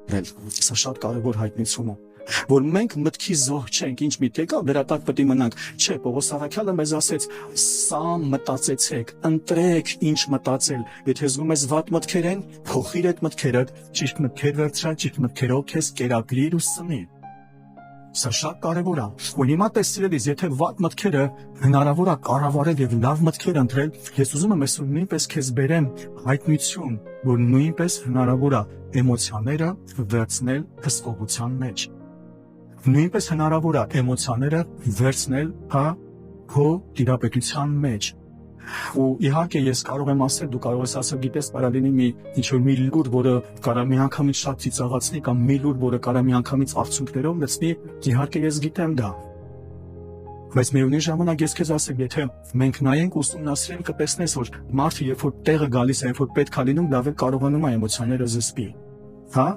Սա շատ կարևոր հայտնություն է, որ մենք մտքի զոհ չենք, ինչ միտք եկավ, դրա տակ պետք է մնանք։ Չէ, Պողոս Առաքյալը մեզ ասեց, սա մտածեցեք, ընտրեք ինչ մտածել։ Եթե զգում ես վատ մտքեր են, փոխիր այդ մտքերը, ճիշտ մտքեր վերցրա, ճիշտ մտքերով քեզ կերակրիր ու սնի։ Սա շատ կարևոր է։ Ու հիմա տեսրելիս, եթե վատ մտքերը հնարավոր է կառավարել եւ լավ մտքեր ընտրել, ես ուզում եմ այսօր նույնպես քեզ բերեմ հայտնություն, որ նույնպես հնարավոր է էմոցիաները վերցնել հսկողության մեջ։ Նույնպես հնարավոր է էմոցիաները վերցնել քո տիրապետության մեջ։ Ու իհարկե ես կարող եմ ասել, դու կարող ես ասել, գիտես, կարա լինի մի լուր, որը կարա միանգամից շատ ծիծաղացնի, կամ մի լուր, որը կարա միանգամից արցունքներով լցնի, իհարկե ես գիտեմ դա։ Բայց միևնույն ժամանակ ես քեզ ասեմ, եթե մենք նայենք ուսումնասիրենք, կտեսնես, որ մարդը երբ որ տեղը գալիս է, երբ որ պետք է լինում, լավ է կարողանում է էմոցիաները զսպի։ Հա։